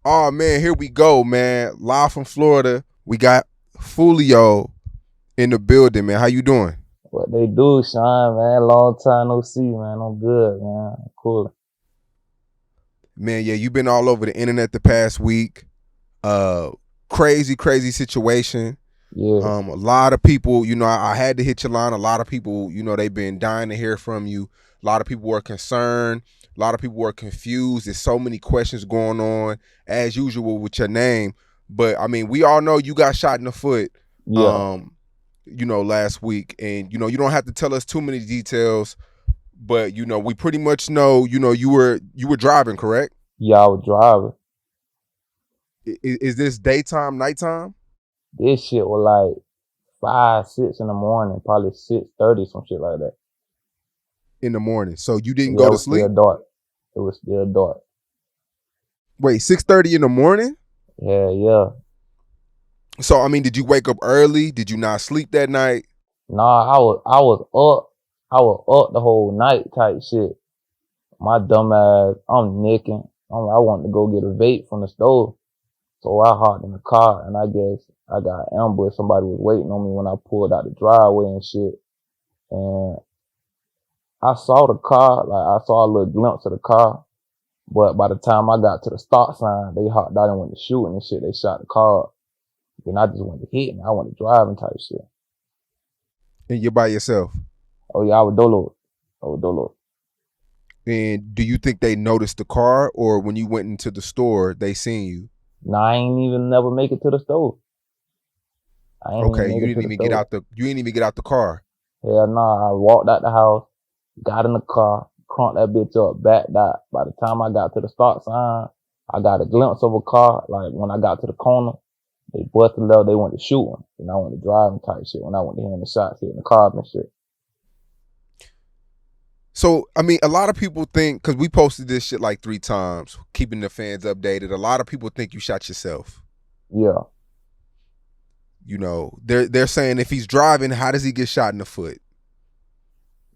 Oh man, here we go, man. Live from Florida. We got Foolio in the building, man. How you doing? What they do, Sean, man. Long time no see, man. I'm good, man. Cool. Man, yeah, you've been all over the internet the past week. Uh crazy situation. Yeah, A lot of people, I had to hit your line. A lot of people, they've been dying to hear from you. A lot of people were concerned. A lot of people were confused. There's so many questions going on, as usual with your name. But I mean, we all know you got shot in the foot, yeah, um, last week. And, you don't have to tell us too many details, but we pretty much know, you were driving, correct? yeah. I was driving. Is this daytime, nighttime? This shit was like 5, 6 in the morning, probably 6:30, some shit like that. In the morning. So you didn't Yeah, go it to was still sleep? dark. It was still dark. Wait, 6:30 in the morning? Yeah, yeah. So I mean, did you wake up early? Did you not sleep that night? Nah, I was up. I was up the whole night type shit. My dumb ass, I'm nicking. I wanted to go get a vape from the stove. So I hopped in the car and I guess I got ambushed. Somebody was waiting on me when I pulled out the driveway and shit. And I saw the car, like I saw a little glimpse of the car. But by the time I got to the stop sign, they hopped out and went to shooting and shit. They shot the car. Then I just went to hitting. I went to driving type shit. And you're by yourself. Oh yeah, I was dolo. I was dolo. And do you think they noticed the car, or when you went into the store, they seen you? Nah, I ain't even never make it to the stove. I ain't even Okay, make you it to didn't the even get stove. out the you didn't even get out the car. Hell nah, I walked out the house, got in the car, crunked that bitch up, backed out. By the time I got to the stop sign, I got a glimpse of a car. Like when I got to the corner, they busted up, they went to shooting. And I went to driving type shit when I went to hearing the shots hitting the car and shit. So I mean, a lot of people think, because we posted this shit like 3 times, keeping the fans updated. A lot of people think you shot yourself. Yeah, They're saying if he's driving, how does he get shot in the foot?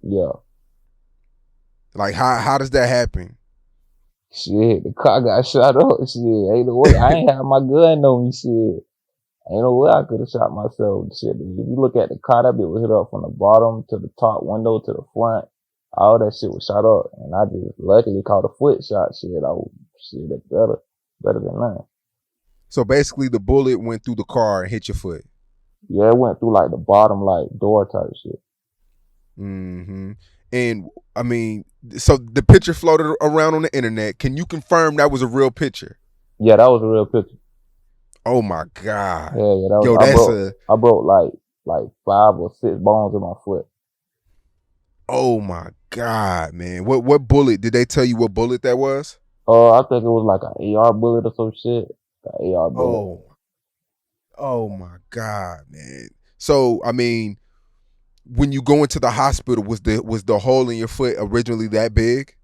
yeah. Like how does that happen? Shit, the car got shot up. Shit, ain't no way. I ain't have my gun on me. Shit, ain't no way I could have shot myself. Shit, if you look at the car, that bitch was hit up from the bottom to the top window to the front. All that shit was shot up, and I just luckily caught a foot shot. Shit, that's better than nothing. So basically, the bullet went through the car and hit your foot. Yeah, it went through like the bottom, like door type shit. Mm-hmm. And I mean, so the picture floated around on the internet. Can you confirm that was a real picture? Yeah, that was a real picture. Oh my God. Yeah, that was. Yo, I broke like 5 or 6 bones in my foot. oh my God, man. What bullet, did they tell you what bullet that was? I think it was like an AR bullet or some shit. An AR bullet. Oh, oh my God, man. So I mean, when you go into the hospital, was the hole in your foot originally that big?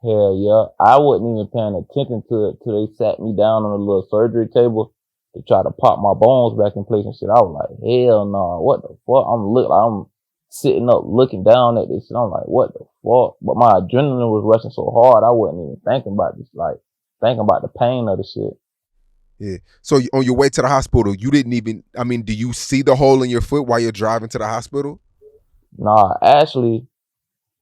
Hell yeah. I wasn't even paying attention to it till they sat me down on a little surgery table to try to pop my bones back in place and shit. I was like, hell no, what the fuck? I'm sitting up looking down at this shit. I'm like, what the fuck? But my adrenaline was rushing so hard, I wasn't even thinking about this, like thinking about the pain of the shit. Yeah. So on your way to the hospital, you didn't even, I mean, do you see the hole in your foot while you're driving to the hospital? Nah, actually,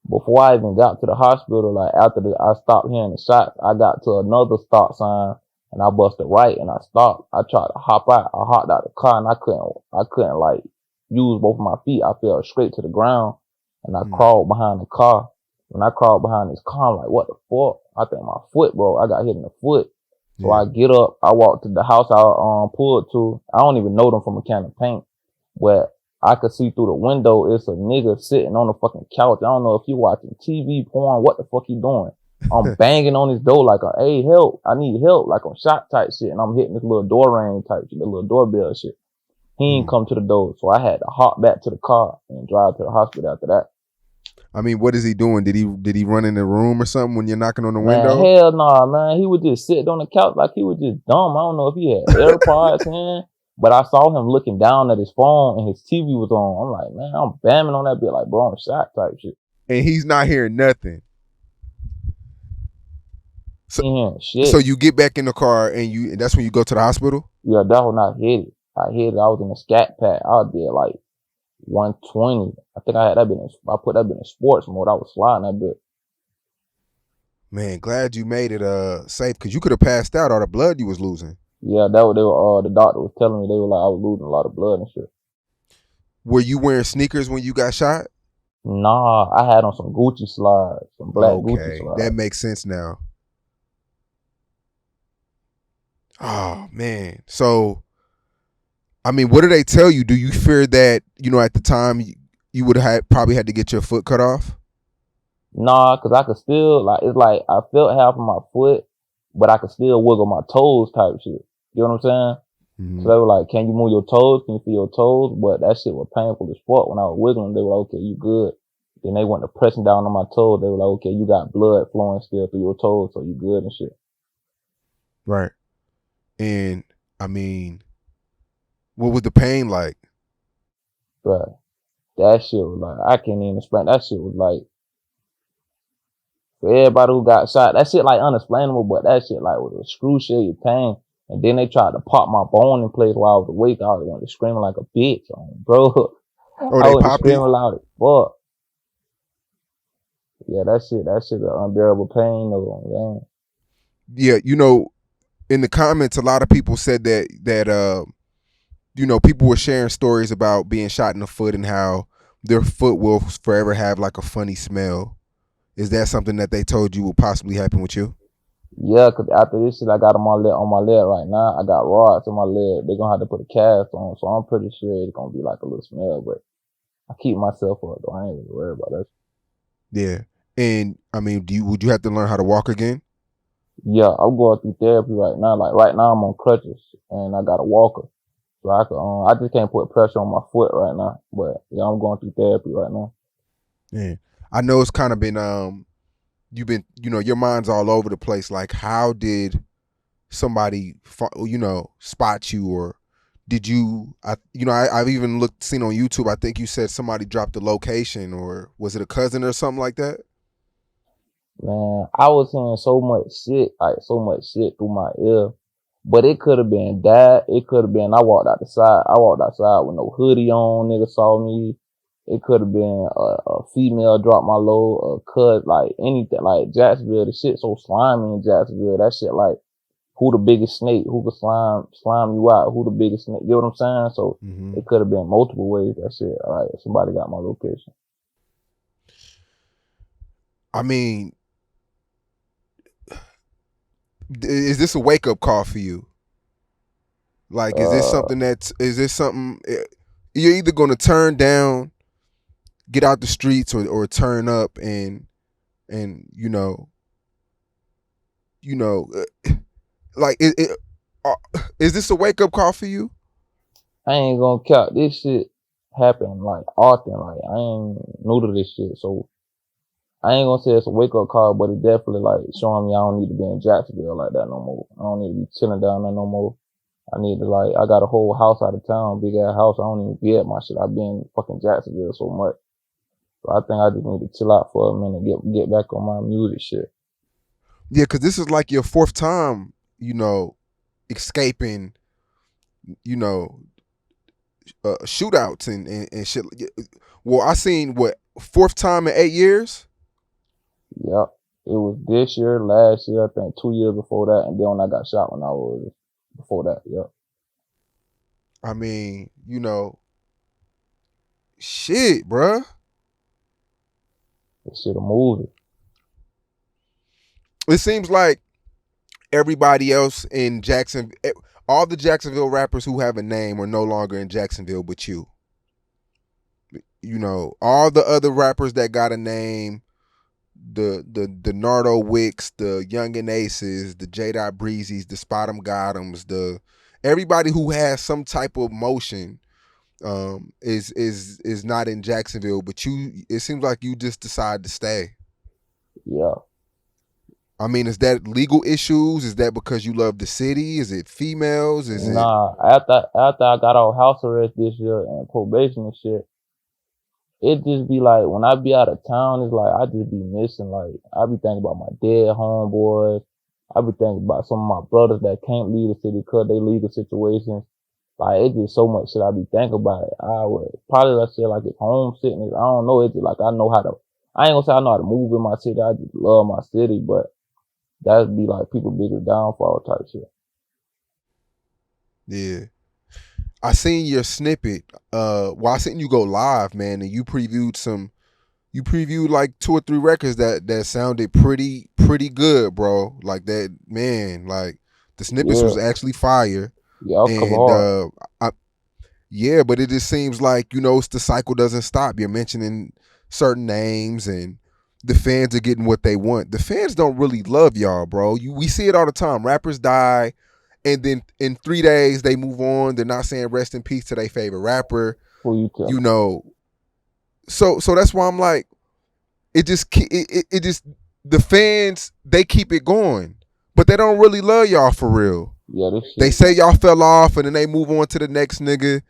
before I even got to the hospital, like after I stopped hearing the shots, I got to another stop sign and I busted right and I stopped. I tried to hop out. I hopped out the car and I couldn't like use both of my feet. I fell straight to the ground and I Mm. crawled behind the car. When I crawled behind this car, I'm like, what the fuck? I think my foot, bro. I got hit in the foot. So Yeah. I get up, I walk to the house I pulled to. I don't even know them from a can of paint, but I could see through the window. It's a nigga sitting on the fucking couch. I don't know if he watching TV porn. What the fuck he doing? I'm banging on his door like, hey, help. I need help. Like on shot type shit. And I'm hitting this little door ring type shit, the little doorbell shit. He ain't come to the door. So I had to hop back to the car and drive to the hospital after that. I mean, what is he doing? Did he run in the room or something when you're knocking on the Man, window? hell nah, man. He was just sitting on the couch like he was just dumb. I don't know if he had AirPods in, But I saw him looking down at his phone and his TV was on. I'm like, man, I'm bamming on that bit like, bro, I'm shot type shit. And he's not hearing nothing. So, He ain't hearing so shit. you get back in the car and that's when you go to the hospital? Yeah, that was not hit it. I hit it. I was in a scat pack. I did like 120. I think I had that bit I put that bit in sports mode. I was sliding that bit. Man, glad you made it safe because you could have passed out all the blood you was losing. Yeah, that what they were. The doctor was telling me. They were like, I was losing a lot of blood and shit. Were you wearing sneakers when you got shot? Nah, I had on some Gucci slides, some black Gucci Okay, that slides. makes sense now. Oh man, so I mean, what do they tell you? Do you fear that at the time you would have probably had to get your foot cut off? Nah, cause I could still like it's like I felt half of my foot, but I could still wiggle my toes type shit. You know what I'm saying? So Mm-hmm. they were like, "Can you move your toes? Can you feel your toes?" But that shit was painful as fuck when I was wiggling. They were like, "Okay, you good." Then they went to pressing down on my toes. They were like, "Okay, you got blood flowing still through your toes, so you good and shit." Right. And I mean, what was the pain like? But that shit was like I can't even explain. That shit was like for everybody who got shot. That shit like unexplainable, but that shit like was excruciating pain. And then they tried to pop my bone in place while I was awake. I was went to screaming like a bitch, bro. Oh, I they went to popped it? screaming loud as fuck. Yeah, that shit an unbearable pain though, man. Yeah, in the comments, a lot of people said that people were sharing stories about being shot in the foot and how their foot will forever have like a funny smell. Is that something that they told you will possibly happen with you? Yeah, cause after this shit I got on my leg right now. I got rods on my leg. They're gonna have to put a cast on, so I'm pretty sure it's gonna be like a little smell, but I keep myself up though. I ain't really worried about that. Yeah. And I mean, would you have to learn how to walk again? Yeah, I'm going through therapy right now. Like right now I'm on crutches and I got a walker. So I just can't put pressure on my foot right now. But yeah, I'm going through therapy right now. Yeah. I know it's kind of been you've been your mind's all over the place. Like, how did somebody spot you, or did you I've even seen on YouTube, I think you said somebody dropped the location, or was it a cousin or something like that? Man, I was hearing so much shit through my ear. But it could have been that. It could have been I walked outside with no hoodie on, nigga saw me. It could have been a female dropped my load, a cut, like anything. Like Jacksonville, the shit so slimy in Jacksonville. That shit like who the biggest snake, who could slime you out, who the biggest snake. You know what I'm saying? So Mm-hmm. it could have been multiple ways. That shit. All right, somebody got my location. I mean, is this a wake up call for you? Like, Uh, is this something you're either going to turn down, get out the streets, or turn up and you know, like uh, is this a wake up call for you? I ain't gonna count. This shit happen like often. Like I ain't new to this shit, so I ain't gonna say it's a wake up call, but it definitely like showing me I don't need to be in Jacksonville like that no more. I don't need to be chilling down there no more. I need to like I got a whole house out of town, big ass house. I don't even be at my shit. I've been in fucking Jacksonville so much. So I think I just need to chill out for a minute, get back on my music shit. Yeah, because this is like your fourth time, escaping, you know, shootouts and shit. Well, I seen what, fourth time in 8 years. Yep. It was this year, last year, I think 2 years before that, and then when I got shot when I was before that, yep. I mean, shit, bruh. This shit a movie. It seems like everybody else in Jackson, all the Jacksonville rappers who have a name are no longer in Jacksonville, but you. All the other rappers that got a name, the Nardo Wicks, the Youngin Aces, the J. Dot Breezes, the Spot'em Gothams, the everybody who has some type of motion is not in Jacksonville, but it seems like you just decide to stay. Yeah. I mean, is that legal issues? Is that because you love the city? Is it females? Is it Nah, after I got out house arrest this year and probation and shit, it just be like when I be out of town, it's like I just be missing. Like I be thinking about my dead homeboys. I be thinking about some of my brothers that can't leave the city because they legal situations. Like it's just so much shit I be thinking about. I would probably let's say like it's homesickness. I don't know. It's just like I know how to. I ain't gonna say I know how to move in my city. I just love my city, but that'd be like people biggest downfall type shit. yeah? I seen your snippet. Well, I seen you go live, man, and you previewed like 2 or 3 records that sounded pretty good, bro. Like that, man. Like the snippets Yeah, was actually fire, yeah, I'll cover and hard. I, yeah, but it just seems like it's the cycle doesn't stop. You're mentioning certain names, and the fans are getting what they want. The fans don't really love y'all, bro. We see it all the time. Rappers die, and then in 3 days they move on. They're not saying rest in peace to their favorite rapper. Who you tell? You know, so that's why I'm like, it just the fans they keep it going, but they don't really love y'all for real. Yeah, this They shit. say y'all fell off, and then they move on to the next nigga.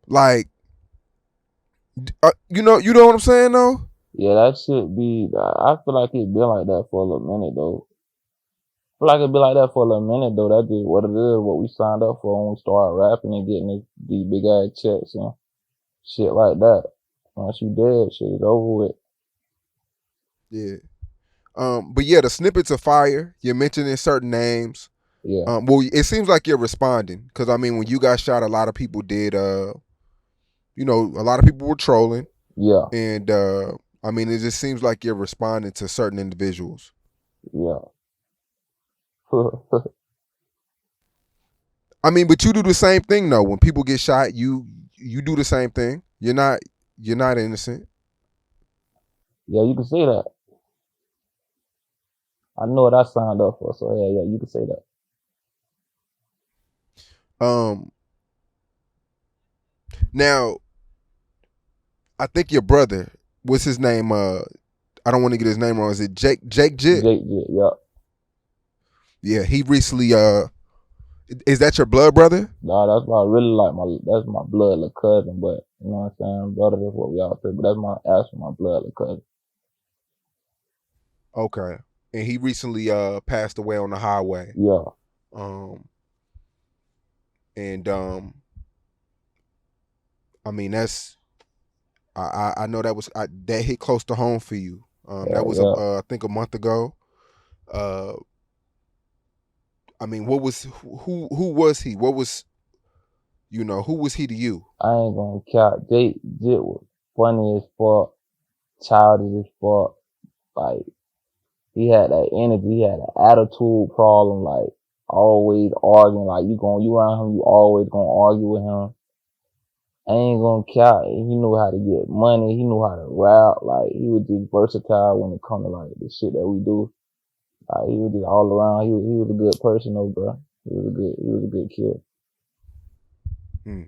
Like, you know what I'm saying though. Yeah, that should be. I feel like it's been like that for a little minute though. I feel like it's been like that for a little minute though. That's just what it is. What we signed up for when we started rapping and getting these big ass checks and shit like that. Once you dead, shit is over with. Yeah. But yeah, the snippets are fire. You're mentioning certain names. Yeah, Well, it seems like you're responding because I mean, when you got shot, a lot of people did. A lot of people were trolling, yeah, and I mean, it just seems like you're responding to certain individuals. yeah. I mean, but you do the same thing though. When people get shot, you do the same thing. You're not innocent. Yeah, you can say that. I know what I signed up for, so yeah, you can say that. Um, Now I think your brother, what's his name? I don't want to get his name wrong. Is it Jake Jit? Jake, yeah. Yeah, he recently. Is that your blood brother? Nah, that's my really like that's my blood like cousin, but you know what I'm saying, brother. That's what we all say, but that's my actually my blood like cousin. Okay, and he recently passed away on the highway. Yeah, Um, and I mean that's I know that hit close to home for you. That was yeah. I think a month ago. Uh, I mean, who was he? What was who was he to you? I ain't gonna count. Jake was funny as fuck, childish as fuck. Like he had that energy, he had an attitude problem. Like always arguing. Like you around him, you always gonna argue with him. I ain't gonna count. He knew how to get money. He knew how to rap. Like he was just versatile when it come to like the shit that we do. Like he was just all around. He was a good person though, bro. He was a good kid. Hmm.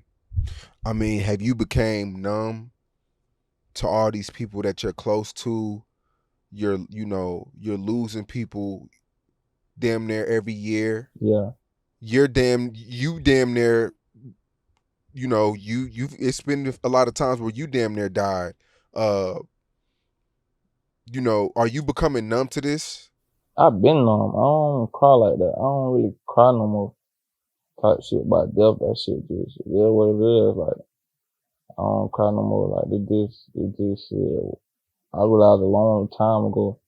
I mean, have you became numb to all these people that you're close to? You're losing people damn near every year. Yeah. You damn near, you it's been a lot of times where you damn near died. Uh, are you becoming numb to this? I've been on. I don't cry like that. I don't really cry no more. Type shit about death. That shit just it is what it is. Like I don't cry no more. Like it just shit. I realized a long time ago.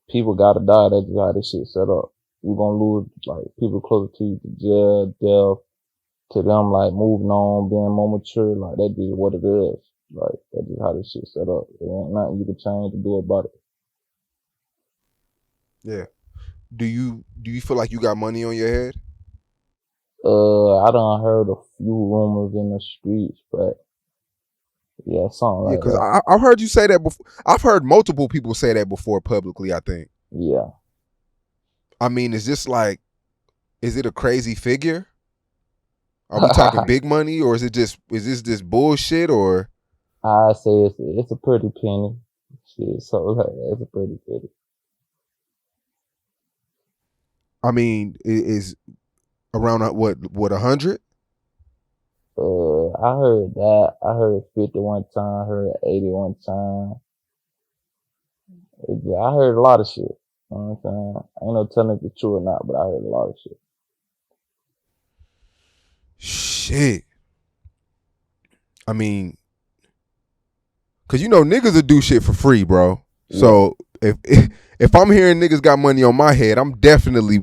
People gotta die. That's just how this shit set up. You're gonna lose like people closer to you to jail, death, to them like moving on, being more mature. Like that just what it is. Like that's just how this shit set up. There ain't nothing you can change to do about it. Yeah. Do you feel like you got money on your head? I done heard a few rumors in the streets, but yeah, something Yeah, like because that. I've heard you say that before. I've heard multiple people say that before publicly. I think. Yeah. I mean, is it a crazy figure? Are we talking big money, or is this just bullshit, or? I say it's a pretty penny. Shit, so like it's a pretty penny. I mean, is around what 100? I heard that. I heard 50 one time. I heard 80 one time. I heard a lot of shit. You know what I'm saying? I ain't no telling if it's true or not, but I heard a lot of shit. Shit. I mean, cause niggas will do shit for free, bro. Yeah, So if I'm hearing niggas got money on my head, I'm definitely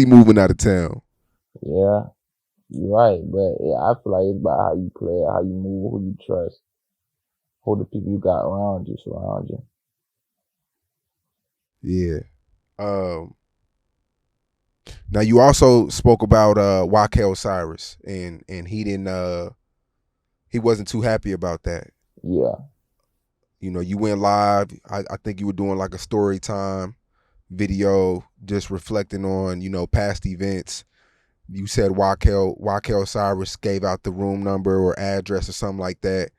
moving out of town. yeah, you're right. But yeah, I feel like it's about how you play, how you move, who you trust, who the people you got around you, surround you. Yeah. Um. Now you also spoke about YK Osiris, and he wasn't too happy about that. Yeah, You went live. I think you were doing like a story time video, just reflecting on past events. You said YK Osiris gave out the room number or address or something like that,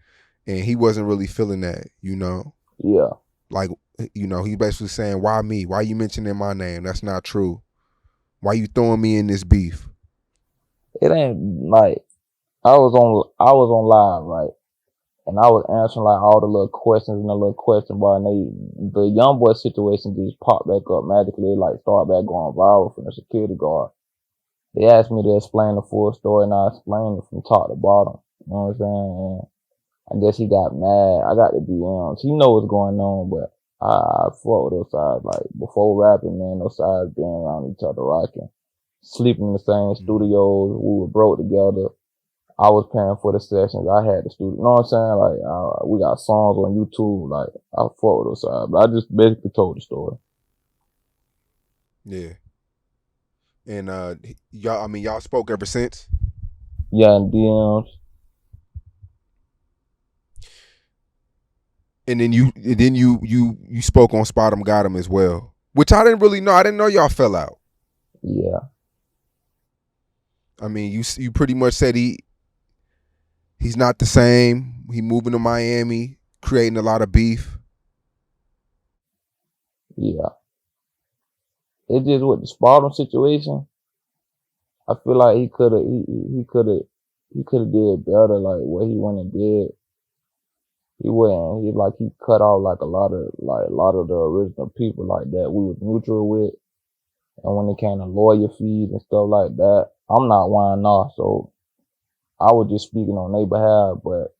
and he wasn't really feeling that. yeah. Like he basically saying, "Why me? Why you mentioning my name? That's not true. Why you throwing me in this beef?" It ain't like I was on live, right? And I was answering like all the little questions and the little question bar, and the young boy situation just popped back up magically. It like started back going viral from the security guard. They asked me to explain the full story, and I explained it from top to bottom. You know what I'm saying? And I guess he got mad. I got the DMs. He know what's going on, but I fought with those sides. Like before rapping, man, those sides being around each other, rocking, sleeping in the same Mhm. studios. We were broke together. I was paying for the sessions. I had the studio. You know what I'm saying? Like, we got songs on YouTube. Like, I fought with those sides. But I just basically told the story. Yeah, and y'all. I mean, y'all spoke ever since. Yeah, and DMs. And then you spoke on Spot 'em Got 'em as well, which I didn't really know. I didn't know y'all fell out. Yeah, I mean, you pretty much said he's not the same. He moving to Miami, creating a lot of beef. yeah. It just with the Spartan situation, I feel like he could have did better. Like what he went and did, he went. He cut off like a lot of the original people like that we was neutral with. And when it came to lawyer fees and stuff like that, I'm not one off, so I was just speaking on their behalf, but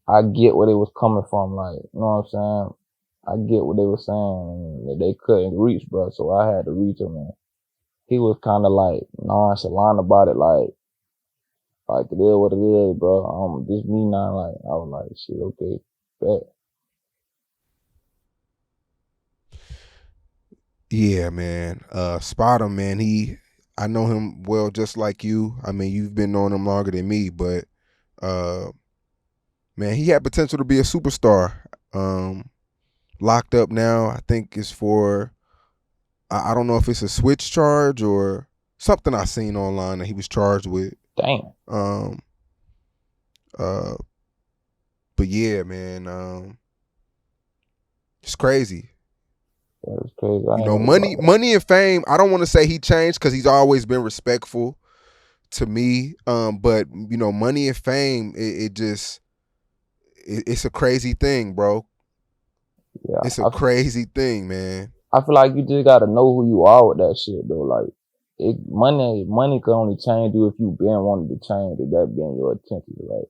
I get where they was coming from, like, you know what I'm saying? I get what they were saying, and they couldn't reach, bro, so I had to reach him, and he was kind of like nonchalant about it, like it is what it is, bro. Just me now, like, I was like, shit, okay, bet. Yeah, man. Spot 'em, man. I know him well, just like you. I mean, you've been knowing him longer than me, but uh, man, he had potential to be a superstar. Um, Locked up now. I think it's for I don't know if it's a switch charge or something I seen online that he was charged with. Damn, Um, uh, but yeah, man, it's crazy. that was crazy. I ain't know Money, about that. money and fame. I don't want to say he changed because he's always been respectful to me. But money and fame, it's a crazy thing, bro. Yeah, It's a crazy thing, man. I feel like you just gotta know who you are with that shit though. Like, money can only change you if you been wanting to change. If that being your intention, right?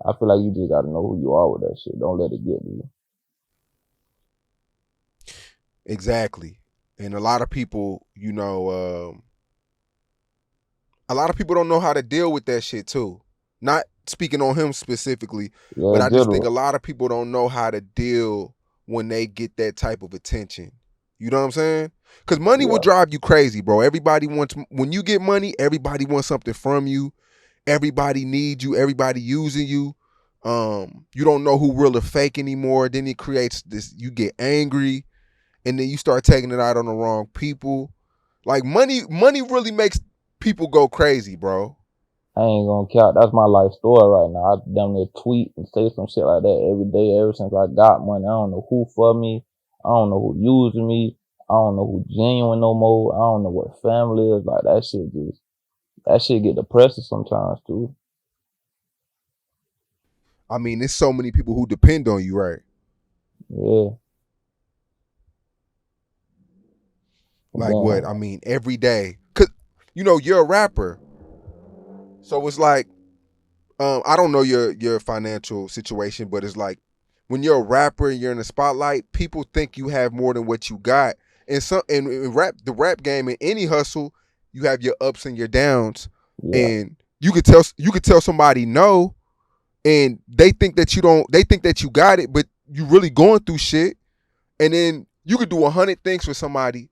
I feel like you just gotta know who you are with that shit. Don't let it get to you. Exactly. And a lot of people don't know how to deal with that shit too. Not speaking on him specifically, Yeah, but I just think a general. lot of people don't know how to deal when they get that type of attention. You know what I'm saying? Because money will Yeah, drive you crazy, bro. Everybody wants, when you get money, everybody wants something from you. Everybody needs you. Everybody using you. You don't know who real or fake anymore. Then it creates this. You get angry, and then you start taking it out on the wrong people. Like money really makes people go crazy, bro. I ain't gonna count. That's my life story right now. I damn near tweet and say some shit like that every day ever since I got money. I don't know who for me. I don't know who using me. I don't know who genuine no more. I don't know what family is. Like that shit get depressing sometimes too. I mean, there's so many people who depend on you, right? Yeah. And Like what? then I mean, every day. Cause you're a rapper. So it's like, I don't know your financial situation, but it's like when you're a rapper and you're in the spotlight, people think you have more than what you got. And some in rap game in any hustle, you have your ups and your downs. yeah, And you could tell somebody no, and they think that you don't. They think that you got it, but you really going through shit. And then you could do 100 things for somebody,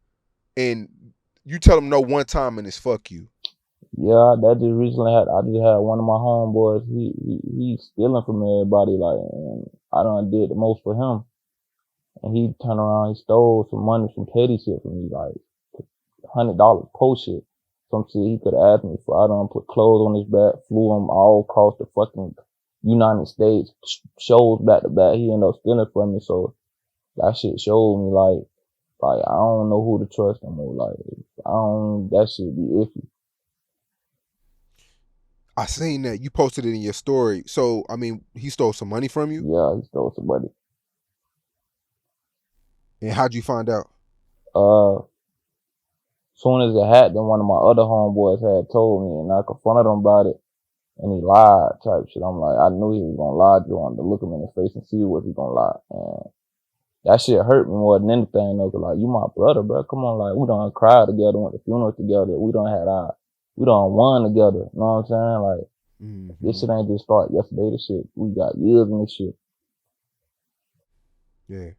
and you tell them no one time, and it's fuck you. yeah. That just recently had. I just had one of my homeboys. He's stealing from everybody. Like, and I done did the most for him. And he turned around. He stole some money, some petty shit from me. Like $100 post shit. Some shit he could have asked me for. I done put clothes on his back, flew him all across the fucking United States, shows back to back. He ended up stealing from me. So that shit showed me like I don't know who to trust anymore. Like I don't. That shit be iffy. I seen that you posted it in your story. So I mean, he stole some money from you, Yeah, he stole somebody. and how'd you find out? Uh, soon as it happened, one of my other homeboys had told me, and I confronted him about it, and he lied, type shit. I'm like, I knew he was gonna lie. Just wanted to look him in the face and see was he gonna lie. And that shit hurt me more than anything though. Cause like, you my brother, bro. Come on, like we done cried together, went to funerals together. We done won together. You know what I'm saying? Like this Mm-hmm. shit ain't just start yesterday. This shit, we got years in this shit. Yeah.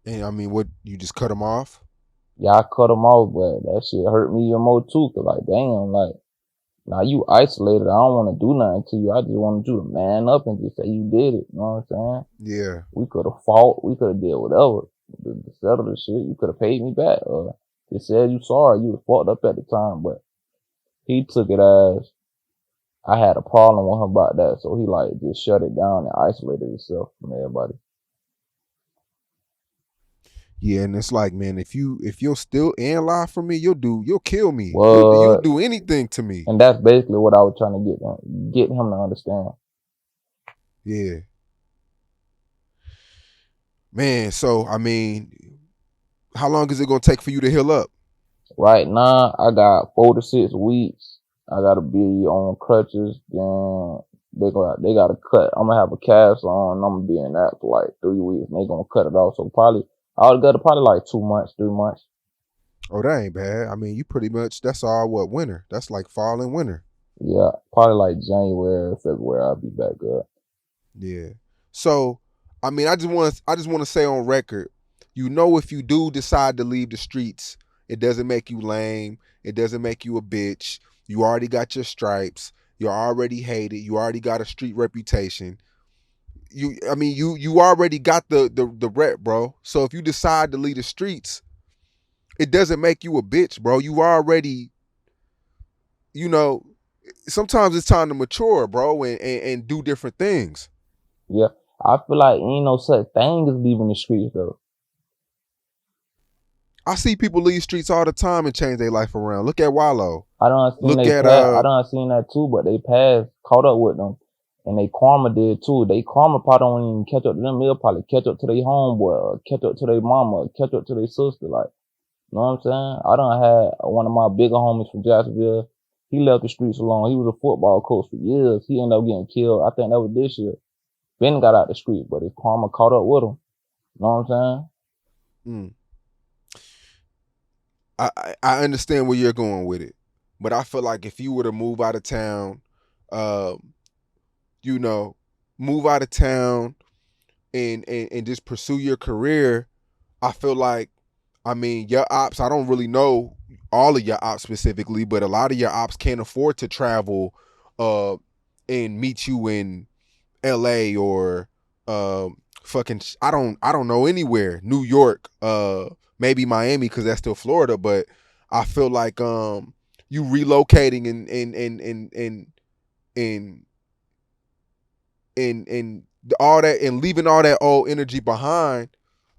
And I mean, what, you just cut him off? Yeah, I cut him off, but that shit hurt me even more too. Cause like, damn, like now you isolated. I don't want to do nothing to you. I just wanted you to man up and just say you did it. You know what I'm saying? Yeah. We could have fought. We could have did whatever to settle the shit. You could have paid me back. Just said you sorry. You was fucked up at the time, but he took it as I had a problem with him about that. So he like just shut it down and isolated himself from everybody. Yeah, and it's like, man, if you'll still and lie for me, you'll kill me. You'll What? do anything to me. And that's basically what I was trying to get him to understand. Yeah. Man, so I mean, how long is it gonna take for you to heal up? Right now, I got 4 to 6 weeks. I gotta be on crutches. Then they gotta cut. I'm gonna have a cast on. I'm gonna be in that for like 3 weeks. And they gonna cut it off. So probably altogether probably like 2 months, 3 months. Oh, that ain't bad. I mean, you pretty much, that's all what, winter. That's like fall and winter. Yeah, probably like January, February. I'll be back up. Yeah. So, I mean, I just want to say on record, if you do decide to leave the streets, it doesn't make you lame. It doesn't make you a bitch. You already got your stripes. You're already hated. You already got a street reputation. You already got the rep, bro. So if you decide to leave the streets, it doesn't make you a bitch, bro. You already, you know, sometimes it's time to mature, bro, and do different things. Yeah, I feel like ain't no such thing as leaving the streets though. I see people leave streets all the time and change their life around. Look at Wallow. Look at I done seen that too, but they past caught up with them. And they karma did too. They karma probably don't even catch up to them. They'll probably catch up to their homeboy, or catch up to their mama, or catch up to their sister. Like, you know what I'm saying? I done had one of my bigger homies from Jacksonville. He left the streets alone. He was a football coach for years. He ended up getting killed. I think that was this year. Ben got out the street, but his karma caught up with him. You know what I'm mm, I understand where you're going with it, but I feel like if you were to move out of town, um, you know, move out of town and just pursue your career, I feel like, I mean, your ops, I don't really know all of your ops specifically, but a lot of your ops can't afford to travel uh and meet you in LA or fucking, I don't know, anywhere. New York, maybe Miami cuz that's still Florida, but I feel like you relocating and and all that and leaving all that old energy behind.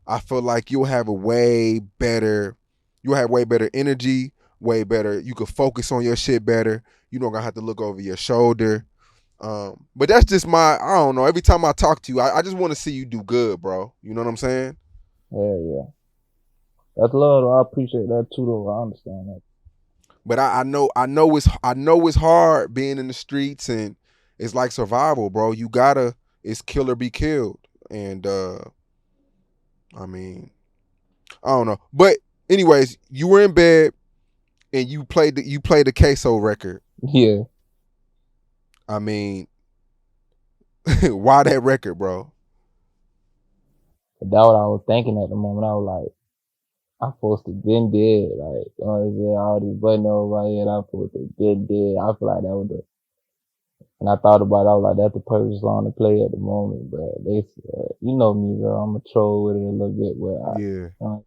I feel like you'll have way better energy, way better. You could focus on your shit better. You don't gonna have to look over your shoulder. But that's just I don't know. Every time I talk to you, I just want to see you do good, bro. You know what I'm saying? Yeah, yeah. That's love, though. I appreciate that too, though. I understand that. But I know it's hard being in the streets, and it's like survival, bro. You gotta it's kill or be killed. And I mean, I don't know. But anyways, you were in bed and you played the queso record. Yeah. I mean, why that record, bro? But that what I was thinking at the moment. I was like, I'm supposed to been dead. Like, you know what I'm saying? All these button over my head, I'm supposed to been dead. I feel like that was the, and I thought about it, I was like, that's the perfect song to play at the moment. But you know me, bro. I'm a troll with it a little bit, but Yeah. uh,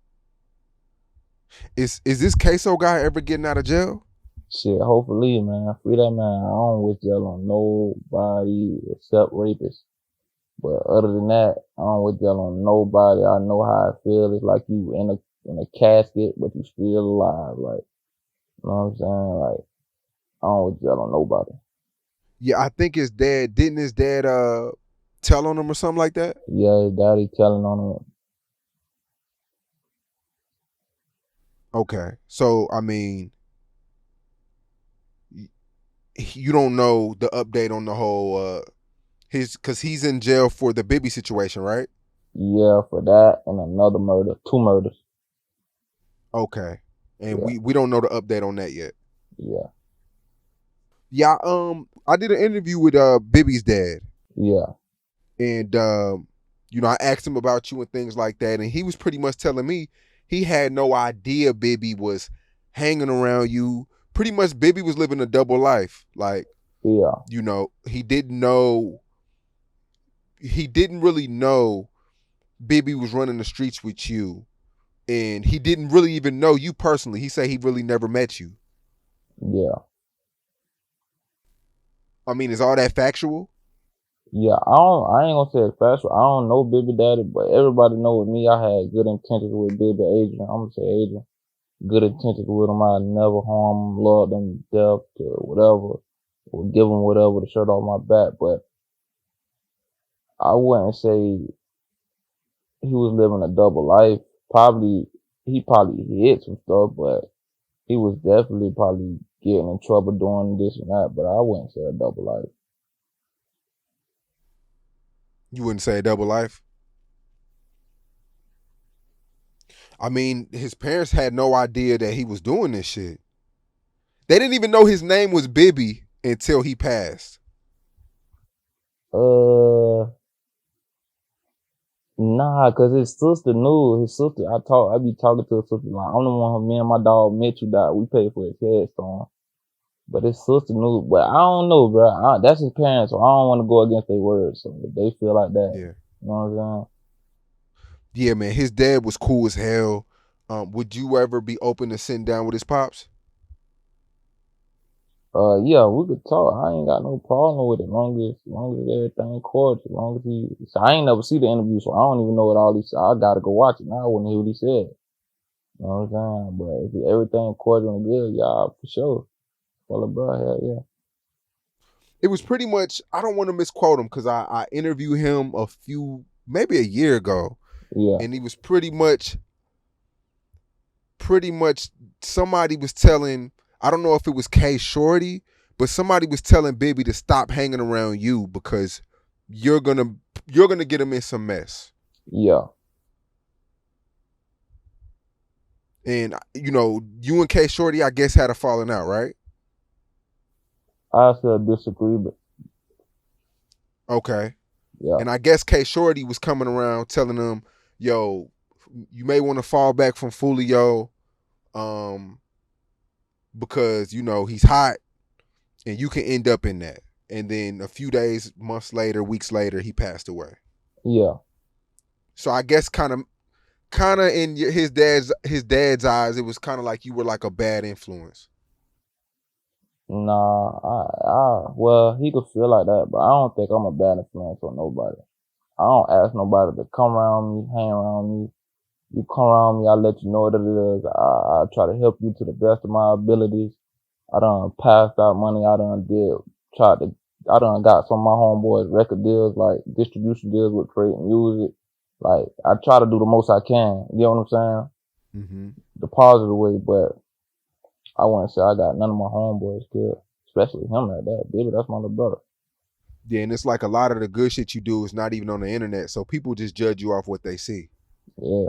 Is this queso guy ever getting out of jail? shit, hopefully, man. Free that man. I don't wish jail on nobody except rapists. But other than that, I don't wish jail on nobody. I know how I feel. It's like you in a casket, but you still alive. Like, you know what I'm saying? Like, I don't wish jail on nobody. Yeah, I think his dad didn't his dad tell on him or something like that? Yeah, his daddy telling on him. Okay. So I mean, you don't know the update on the whole his because he's in jail for the Bibby situation, right? Yeah, for that and another murder, two murders. Okay. And Yeah, we don't know the update on that yet. yeah, Yeah, I did an interview with Bibby's dad, yeah, and you know, I asked him about you and things like that, and he was pretty much telling me he had no idea Bibby was hanging around you. Pretty much Bibby was living a double life. Like, yeah, you know, he didn't really know Bibby was running the streets with you, and he didn't really even know you personally. He said he really never met you. yeah, I mean, is all that factual? yeah. I ain't gonna say it's factual. I don't know Baby Daddy, but everybody know with me, I had good intentions with Baby Adrian. I'm gonna say Adrian. Good intentions with him. I never harm him, love them to death, to whatever, or give him whatever, the shirt off my back. But I wouldn't say he was living a double life. He probably hid some stuff, but he was definitely probably getting in trouble doing this and that, but I wouldn't say a double life. You wouldn't say a double life? I mean, his parents had no idea that he was doing this shit. They didn't even know his name was Bibby until he passed. Uh, nah, cause his sister knew. His sister, I be talking to his sister like, I'm the one who me and my dog Mitchell died. We paid for his headstone. But his sister knew. But I don't know, bro. That's his parents, so I don't want to go against their words. So if they feel like that, Yeah. you know what I'm saying? Yeah, man. His dad was cool as hell. Would you ever be open to sitting down with his pops? Yeah, we could talk. I ain't got no problem with it, long as everything cordial, long as he. So I ain't never see the interview, so I don't even know what all he said. I gotta go watch it now. I wouldn't hear what he said. You know what I'm saying? But if everything cordial and good, yeah, for sure. Well, bro, hell yeah, It was pretty much, I don't want to misquote him because I interviewed him maybe a year ago, yeah, and he was pretty much somebody was telling, I don't know if it was K Shorty, but somebody was telling Bibby to stop hanging around you because you're gonna you're gonna get him in some mess. yeah. And you know, you and K Shorty, I guess, had a falling out, right? I still disagree, but Okay. yeah, And I guess K Shorty was coming around telling him, yo, you may want to fall back from Foolio, um, because, you know, he's hot and you can end up in that. And then a few days, months later, weeks later, he passed away. yeah. So I guess kind of in his dad's eyes, it was kind of like you were like a bad influence. Nah, well, he could feel like that, but I don't think I'm a bad influence on nobody. I don't ask nobody to come around me, hang around me. You come around me, I let you know what it is. I try to help you to the best of my abilities. I done passed out money. I done got some of my homeboys record deals, like distribution deals with Trade Music. Like, I try to do the most I can. You know what I'm saying? Mm-hmm. The positive way, but I wouldn't say I got none of my homeboys good, especially him like that. Baby, that's my little brother. Yeah, and it's like a lot of the good shit you do is not even on the internet, so people just judge you off what they see. Yeah.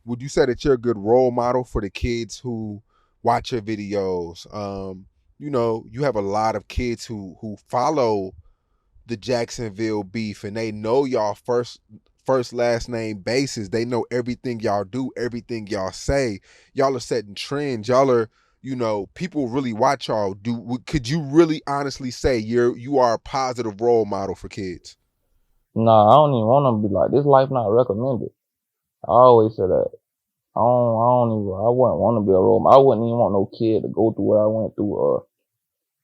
Would you say that you're a good role model for the kids who watch your videos? You know, you have a lot of kids who follow the Jacksonville beef and they know y'all first last name basis. They know everything y'all do, everything y'all say. Y'all are setting trends. Y'all are, you know, people really watch y'all. Could you really honestly say you are a positive role model for kids? Nah, I don't even want to be like, this life not recommended. I always say that. I wouldn't want to be a role model. I wouldn't even want no kid to go through what I went through.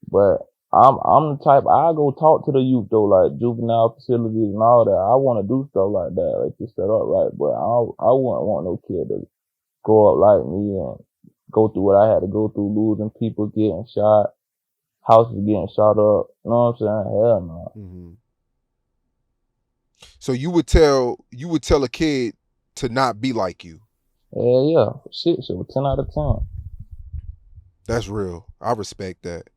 But I'm the type, I go talk to the youth though, like juvenile facilities and all that. I want to do stuff like that, like to set up right. But I wouldn't want no kid to grow up like me and go through what I had to go through, losing people, getting shot, houses getting shot up. You know what I'm saying? Hell no. Mm-hmm. So you would tell a kid to not be like you. Hell yeah. Shit, 10 out of 10. That's real. I respect that.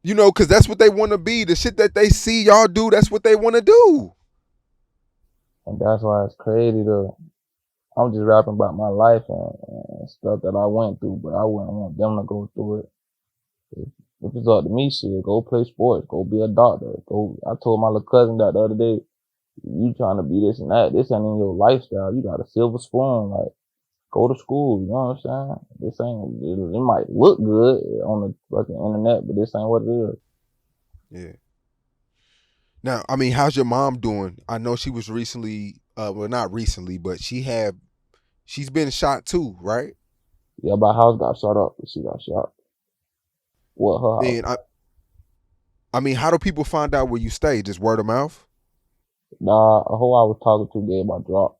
You know, because that's what they want to be. The shit that they see y'all do, that's what they want to do. And that's why it's crazy to, I'm just rapping about my life and stuff that I went through, but I wouldn't want them to go through it. If it's up to me, shit, go play sports, go be a doctor. I told my little cousin that the other day, you trying to be this and that, this ain't in your lifestyle. You got a silver spoon, like, go to school, you know what I'm saying? This ain't, it might look good on the fucking internet, but this ain't what it is. Yeah. Now, I mean, how's your mom doing? I know she was recently, well, not recently, but she's been shot too, right? Yeah, my house got shot up. She got shot. What, her house? And I mean, how do people find out where you stay? Just word of mouth? Nah, a hoe I was talking to gave my drop.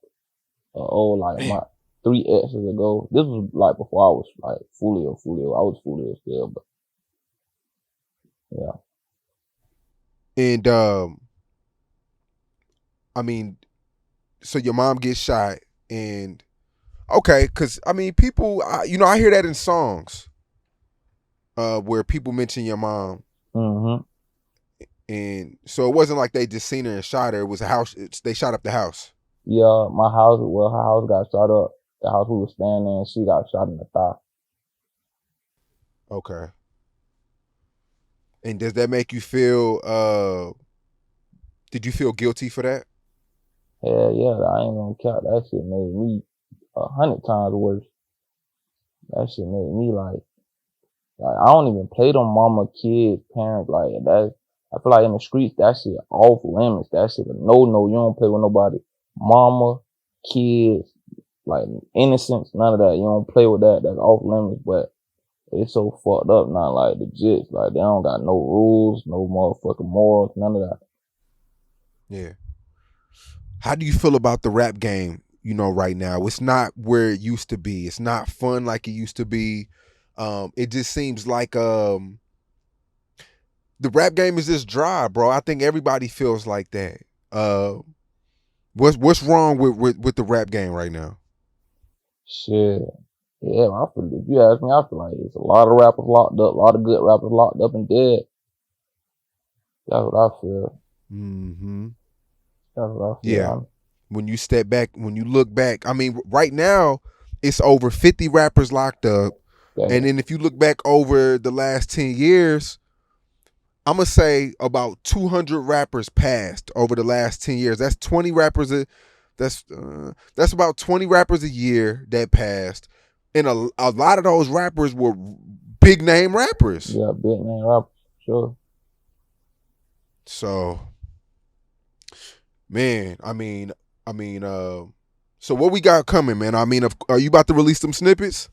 Like Damn. my 3 exes ago. This was like before I was like Foolio. I was Foolio still, but yeah. And I mean, so your mom gets shot, and okay, because I mean, people, you know, I hear that in songs, where people mention your mom, Mm-hmm. and so it wasn't like they just seen her and shot her. It was a house. They shot up the house. Yeah, her house got shot up. The house we was staying in, she got shot in the thigh. Okay. And does that make you feel? Did you feel guilty for that? Hell yeah, I ain't gonna count. That shit made me 100 times worse. That shit made me like I don't even play them mama, kids, parents like that. I feel like in the streets that shit off limits. That shit a no. You don't play with nobody. Mama, kids, like innocence, none of that. You don't play with that. That's off limits. But it's so fucked up now. Like the jits, like they don't got no rules, no motherfucking morals, none of that. Yeah. How do you feel about the rap game? You know, right now, it's not where it used to be. It's not fun like it used to be. It just seems like the rap game is just dry, bro. I think everybody feels like that. Uh, what's wrong with the rap game right now? Shit. Yeah, if you ask me, I feel like it's a lot of rappers locked up, a lot of good rappers locked up and dead. That's what I feel. Mm-hmm. That's what I Yeah. feel. When you step back, when you look back, I mean, right now it's over 50 rappers locked up, and Damn. then if you look back over the last 10 years, I'm gonna say about 200 rappers passed over the last 10 years. That's 20 rappers. That's about 20 rappers a year that passed, and a lot of those rappers were big name rappers. Yeah, big name rappers, sure. So, man, I mean, so what we got coming, man? I mean, are you about to release some snippets?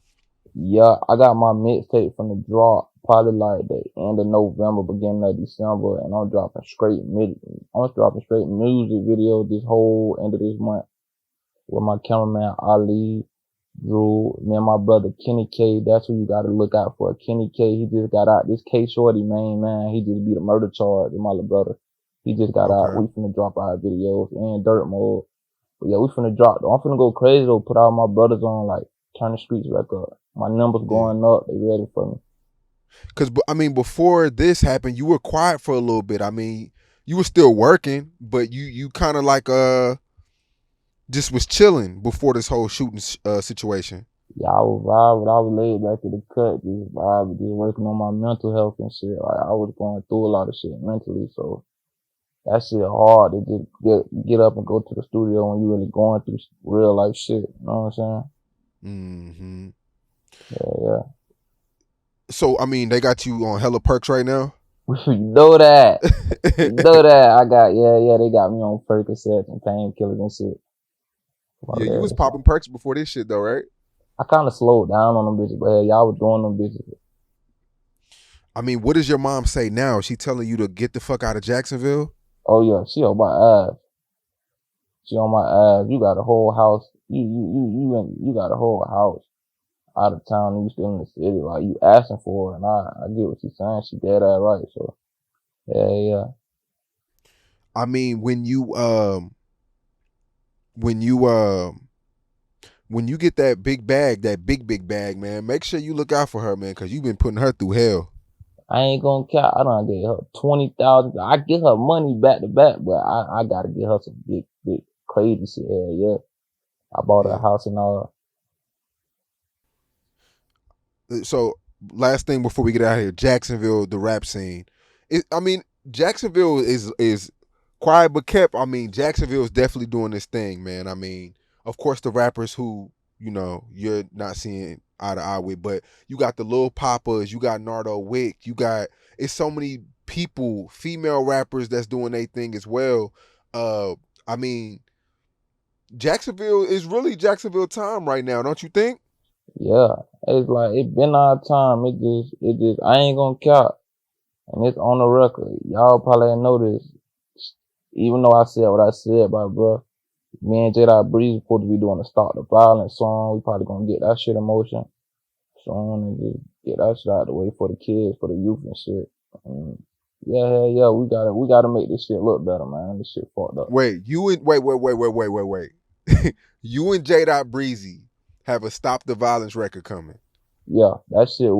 Yeah, I got my mixtape from the drop probably like the end of November, beginning of December, and I'm dropping straight music video this whole end of this month. with my cameraman Ali, Drew, me and my brother Kenny K. That's who you gotta look out for. Kenny K. He just got out. This K Shorty main man. He just beat a murder charge with my little brother. He just got out. Okay. We finna drop our videos in dirt mode. But yeah, we finna drop. I'm finna go crazy though. Put all my brothers on, like turn the streets back up. My numbers Yeah. going up. They ready for me. Because I mean, before this happened, you were quiet for a little bit. I mean, you were still working, but you kind of like just was chilling before this whole shooting situation. Yeah, I was vibing. I was laid back to the cut, just vibing, just working on my mental health and shit. Like I was going through a lot of shit mentally, so that shit hard to just get up and go to the studio when you really going through real life shit. You know what I'm Mm-hmm. saying? Yeah, So I mean, they got you on hella perks right now. yeah. You know that. You know that. I got yeah. They got me on Percocets and painkillers and shit. Yeah, you was Hilarious. popping perks before this shit though, right? I kind of slowed down on them bitches, but hey, y'all was doing them bitches. I mean, what does your mom say now? Is she telling you to get the fuck out of Jacksonville? Oh yeah, she on my ass. She on my ass. You got a whole house. You got a whole house out of town and you still in the city. Like you asking for it, and I get what she's saying. She dead ass right. So yeah. I mean, when you when you get that big bag, that big bag, man, make sure you look out for her, man, because you've been putting her through hell. I ain't gonna count. I done get her 20,000. I get her money back to back, but I gotta get her some big crazy shit. Yeah. I bought her a Yeah. house and all. So last thing before we get out of here, Jacksonville, the rap scene. I mean, Jacksonville is quiet but kept. I mean, Jacksonville is definitely doing this thing, man. I mean, of course, the rappers who you're not seeing eye to eye with, but you got the Lil Papas, you got Nardo Wick, you got it's so many people, female rappers that's doing their thing as well. Uh, I mean, Jacksonville is really Jacksonville time right now, don't you think? Yeah. It's like it been our time. It just I ain't gonna count. And it's on the record. Y'all probably ain't noticed. Even though I said what I said, but bro, me and J. Breeze supposed to be doing the Stop the Violence song. We probably gonna get that shit in motion soon and just get that shit out of the way for the kids, for the youth and shit. And yeah. We gotta make this shit look better, man. This shit fucked up. Wait. You and J. Breezy have a Stop the Violence record coming. Yeah, that shit.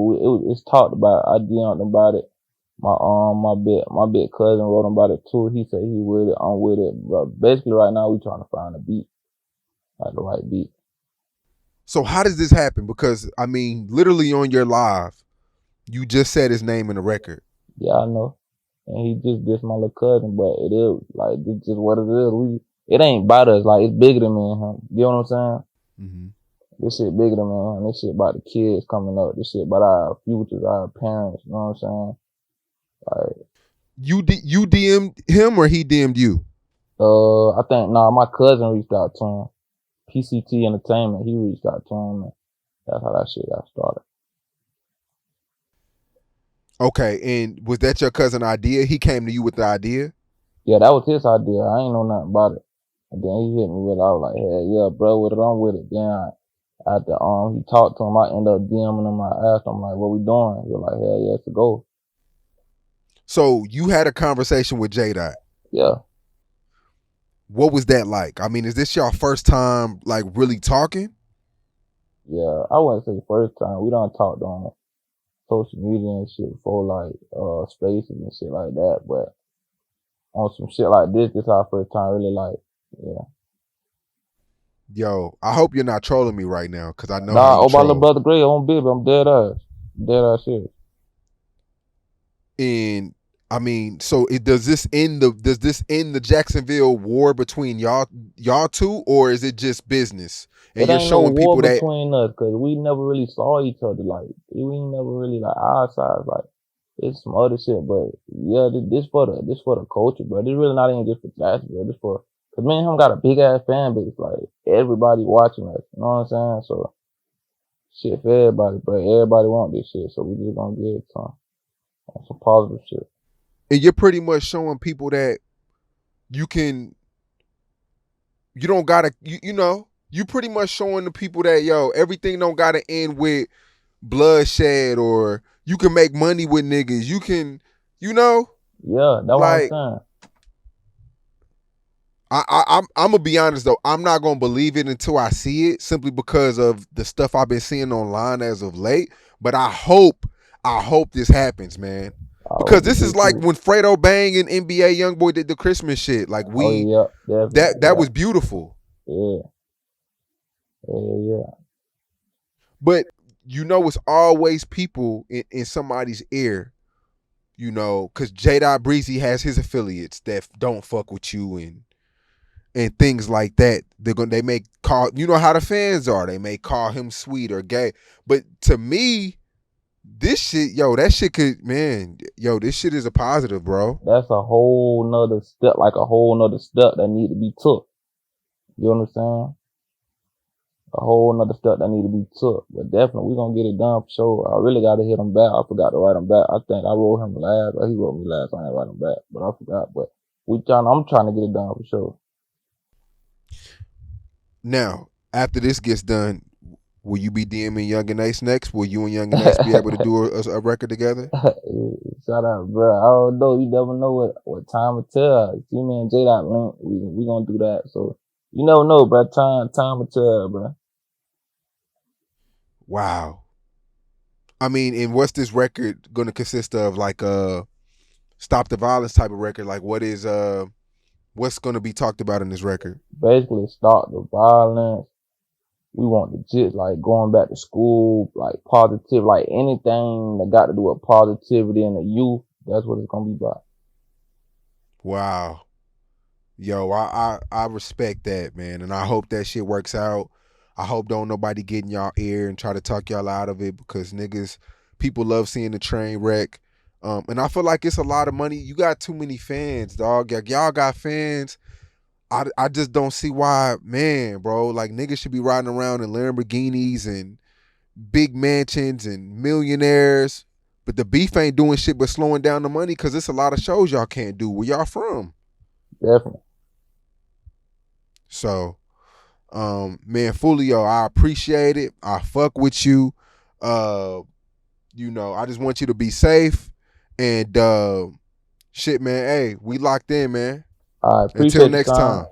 It's talked about. I DM'd him about it. My big cousin wrote him about it too. He said he with it. I'm with it. But basically, right now we trying to find a beat, like the right beat. So how does this happen? Because I mean, literally on your live, you just said his name in the record. Yeah, I know. And he just dissed my little cousin, but it is like it's just what it is. It ain't about us. Like it's bigger than me and him. You know what I'm saying? Mm-hmm. This shit bigger than me and him. This shit about the kids coming up. This shit about our futures, our parents. You know what I'm saying? Like, You DM'd him or he DM'd you? I think my cousin reached out to him. PCT Entertainment. He reached out to him. And that's how that shit got started. Okay, and was that your cousin idea? He came to you with the idea? Yeah, that was his idea. I ain't know nothing about it. And then he hit me with it. I was like, hey, yeah, bro, with it, I'm with it. Then after he talked to him, I ended up DMing him. I asked him like, what we doing? He was like, hell yeah, it's a go. So you had a conversation with J. Yeah. What was that like? I mean, is this your first time like really talking? Yeah, I wouldn't say first time. We done talked on social media and shit before, like spaces and shit like that. But on some shit like this our first time really like, yeah. Yo, I hope you're not trolling me right now because I know how Nah, you oh my little troll. brother Gray on baby, I'm dead ass. Dead ass shit. And I mean, so does this end the Jacksonville war between y'all two, or is it just business? And It you're ain't no showing war people that between us because we never really saw each other. Like we never really like our sides. Like it's some other shit, but yeah, this for the culture, bro. This really not even just for Jacksonville. This for cause me and him got a big ass fan base. Like everybody watching us. You know what I'm saying? So shit for everybody, but everybody want this shit. So we just gonna get it some positive shit. and you're pretty much showing people that you can you don't gotta you know you pretty much showing the people that yo, everything don't gotta end with bloodshed, or you can make money with niggas. You can, you know, Yeah, that's what I'm like saying. I'm gonna be honest though. I'm not gonna believe it until I see it, simply because of the stuff I've been seeing online as of late. But I hope this happens, man. Because Oh, this me is like too. when Fredo Bang and NBA YoungBoy did the Christmas shit. Like Oh we yeah, definitely. that was beautiful. Yeah, yeah, yeah. But you know, it's always people in somebody's ear. You know, because J. Breezy has his affiliates that don't fuck with you, and things like that. They may call, you know how the fans are. They may call him sweet or gay. But to me, this shit, yo, that shit could, man, yo, this shit is a positive, bro. That's a whole nother step, like a whole nother step that need to be took. You understand? A whole nother step that need to be took. But definitely, we gonna get it done for sure. I really gotta hit him back. I forgot to write him back. I think I wrote him last, or he wrote me last. I ain't write him back, but I forgot. But I'm trying to get it done for sure. Now, after this gets done, will you be DMing Young and Ace next? Will you and Young and Ace be able to do a record together? Shout out, bro. I don't know. You never know what time will tell. See me and J Dot link. We gonna do that. So you never know, bro. Time will tell, bro. Wow. I mean, and what's this record going to consist of? Like stop the violence type of record? Like what's going to be talked about in this record? Basically, start the violence. We want the jits like going back to school, like positive, like anything that got to do with positivity in the youth. That's what it's gonna be about. Wow. Yo, I respect that, man, and I hope that shit works out. I hope don't nobody get in y'all ear and try to talk y'all out of it, because niggas, people love seeing the train wreck. And I feel like it's a lot of money. You got too many fans, dog. Like, y'all got fans. I just don't see why, man, bro. Like, niggas should be riding around in Lamborghinis and big mansions and millionaires. But the beef ain't doing shit but slowing down the money, because it's a lot of shows y'all can't do. Where y'all from? Definitely. So, man, Foolio, I appreciate it. I fuck with you. Uh, you know, I just want you to be safe. And shit, man. Hey, we locked in, man. I Until appreciate the next time. time.